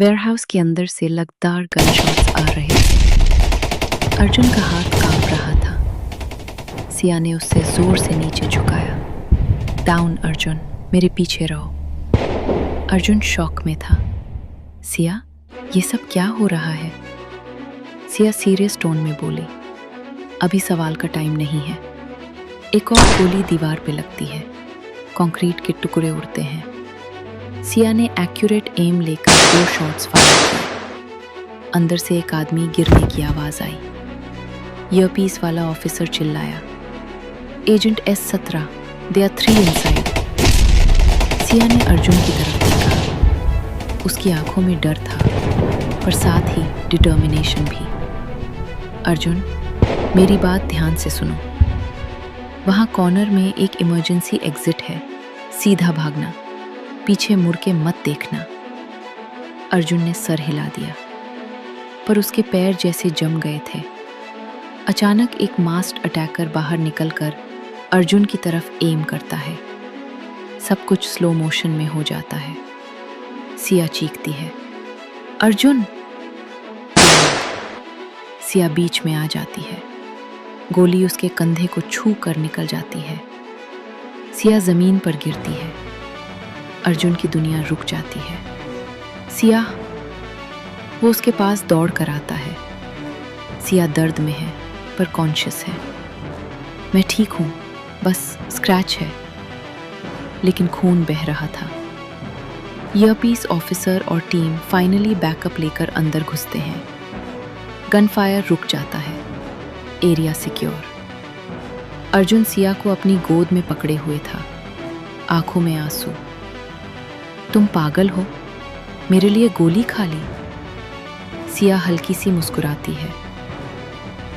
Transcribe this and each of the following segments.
Warehouse के अंदर से लगदार गनशॉट्स आ रहे थे। अर्जुन का हाथ कांप रहा था। सिया ने उससे जोर से नीचे झुकाया। डाउन अर्जुन, मेरे पीछे रहो। अर्जुन शॉक में था। सिया, ये सब क्या हो रहा है? सिया सीरियस टोन में बोली, अभी सवाल का टाइम नहीं है। एक और गोली दीवार पे लगती है। कंक्रीट के टुकड़े उड़ते हैं। सिया ने एक्यूरेट एम लेकर 2 शॉट्स फायर किए। अंदर से एक आदमी गिरने की आवाज आई। ईयरपीस वाला ऑफिसर चिल्लाया, agent S17, they are 3 inside. Siya ने अर्जुन की तरफ देखा। उसकी आंखों में डर था, पर साथ ही डिटर्मिनेशन भी। अर्जुन, मेरी बात ध्यान से सुनो। वहां कॉर्नर में एक इमरजेंसी एग्जिट है, सीधा भागना, पीछे मुड़ के मत देखना। अर्जुन ने सर हिला दिया, पर उसके पैर जैसे जम गए थे। अचानक एक मास्क्ड अटैकर बाहर निकलकर अर्जुन की तरफ एम करता है। सब कुछ स्लो मोशन में हो जाता है। सिया चीखती है, अर्जुन! सिया बीच में आ जाती है। गोली उसके कंधे को छू कर निकल जाती है। सिया जमीन पर गिरती है। अर्जुन की दुनिया रुक जाती है। सिया! वो उसके पास दौड़ कर आता है। सिया दर्द में है, पर कॉन्शियस है। मैं ठीक हूं, बस स्क्रैच है। लेकिन खून बह रहा था। ईयरपीस ऑफिसर और टीम फाइनली बैकअप लेकर अंदर घुसते हैं। गन फायर रुक जाता है। Area secure. अर्जुन सिया को अपनी गोद में पकड़े हुए था, आंखों में आंसू। तुम पागल हो? मेरे लिए गोली खा ली? सिया हल्की सी मुस्कुराती है।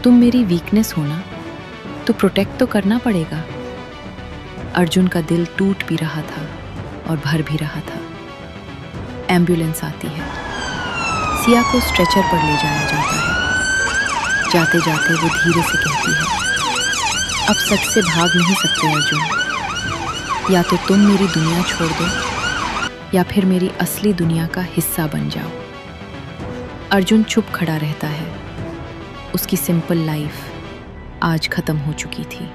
तुम मेरी वीकनेस हो ना, तो प्रोटेक्ट तो करना पड़ेगा। अर्जुन का दिल टूट भी रहा था और भर भी रहा था। एम्बुलेंस आती है। सिया को स्ट्रेचर पर ले जाया जाता है। जाते जाते वो धीरे से कहती है, अब सच से भाग नहीं सकते अर्जुन। या तो तुम मेरी दुनिया छोड़ दो, या फिर मेरी असली दुनिया का हिस्सा बन जाओ। अर्जुन चुप खड़ा रहता है। उसकी सिंपल लाइफ आज खत्म हो चुकी थी।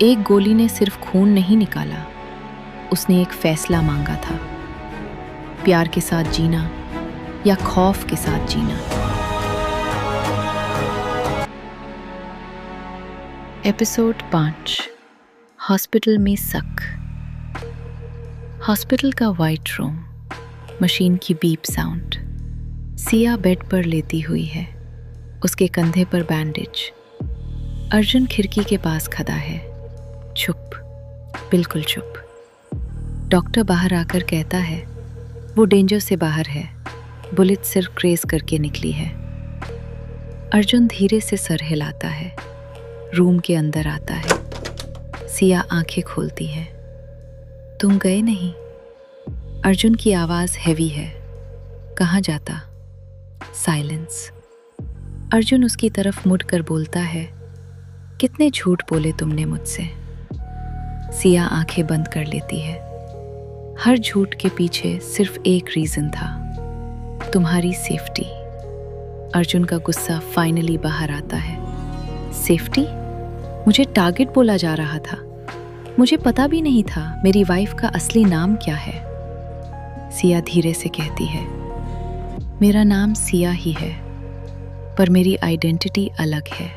एक गोली ने सिर्फ खून नहीं निकाला, उसने एक फैसला मांगा था, प्यार के साथ जीना या खौफ के साथ जीना। एपिसोड 5, हॉस्पिटल में शक। हॉस्पिटल का वाइट रूम, मशीन की बीप साउंड। सिया बेड पर लेटी हुई है, उसके कंधे पर बैंडेज। अर्जुन खिड़की के पास खड़ा है, चुप, बिल्कुल चुप। डॉक्टर बाहर आकर कहता है, वो डेंजर से बाहर है, बुलेट सिर्फ क्रेज करके निकली है। अर्जुन धीरे से सर हिलाता है, रूम के अंदर आता है। सिया आंखें खोलती है। तुम गए नहीं? अर्जुन की आवाज हैवी है। कहाँ जाता? साइलेंस। अर्जुन उसकी तरफ मुड़कर बोलता है, कितने झूठ बोले तुमने मुझसे। सिया आंखें बंद कर लेती है। हर झूठ के पीछे सिर्फ एक रीजन था, तुम्हारी सेफ्टी। अर्जुन का गुस्सा फाइनली बाहर आता है। सेफ्टी? मुझे टारगेट बोला जा रहा था। मुझे पता भी नहीं था मेरी वाइफ का असली नाम क्या है। सिया धीरे से कहती है, मेरा नाम सिया ही है, पर मेरी आइडेंटिटी अलग है।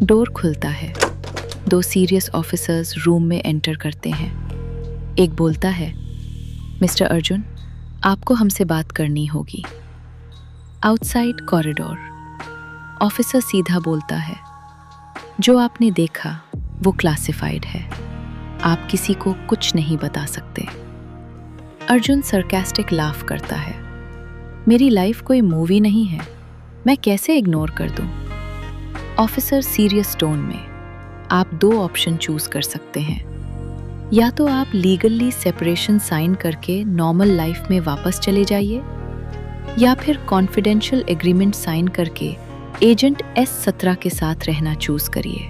डोर खुलता है। 2 सीरियस ऑफिसर्स रूम में एंटर करते हैं। एक बोलता है, मिस्टर अर्जुन, आपको हमसे बात करनी होगी। Outside corridor. ऑफिसर सीधा बोलता है, जो आपने देखा वो क्लासिफाइड है, आप किसी को कुछ नहीं बता सकते। अर्जुन सरकास्टिक लाफ करता है, मेरी लाइफ कोई मूवी नहीं है, मैं कैसे इग्नोर कर दूं? ऑफिसर सीरियस टोन में, आप 2 ऑप्शन चूज कर सकते हैं। या तो आप लीगली सेपरेशन साइन करके नॉर्मल लाइफ में वापस चले जाइए, या फिर कॉन्फिडेंशियल एग्रीमेंट साइन करके एजेंट S17 के साथ रहना चूज करिए।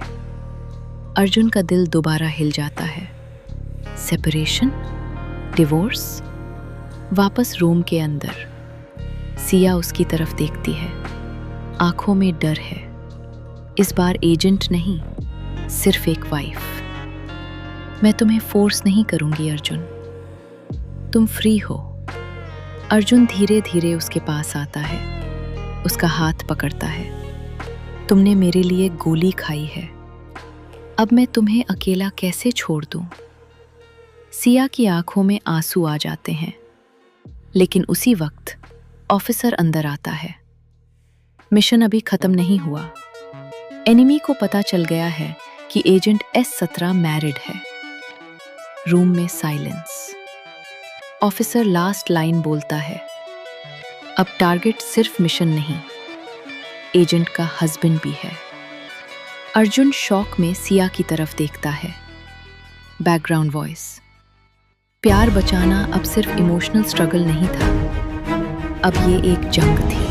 अर्जुन का दिल दोबारा हिल जाता है। सेपरेशन? डिवोर्स? वापस रूम के अंदर सिया उसकी तरफ देखती है। आंखों में डर है। इस बार एजेंट नहीं, सिर्फ एक वाइफ। मैं तुम्हें फोर्स नहीं करूंगी अर्जुन, तुम फ्री हो। अर्जुन धीरे धीरे उसके पास आता है, उसका हाथ पकड़ता है। तुमने मेरे लिए गोली खाई है, अब मैं तुम्हें अकेला कैसे छोड़ दूं? सिया की आंखों में आंसू आ जाते हैं, लेकिन उसी वक्त ऑफिसर अंदर आता है। मिशन अभी खत्म नहीं हुआ। एनिमी को पता चल गया है कि एजेंट S17 मैरिड है। रूम में साइलेंस। ऑफिसर लास्ट लाइन बोलता है, अब टारगेट सिर्फ मिशन नहीं, एजेंट का हस्बैंड भी है। अर्जुन शॉक में सिया की तरफ देखता है। Background voice. प्यार बचाना अब सिर्फ इमोशनल स्ट्रगल नहीं था, अब ये एक जंग थी।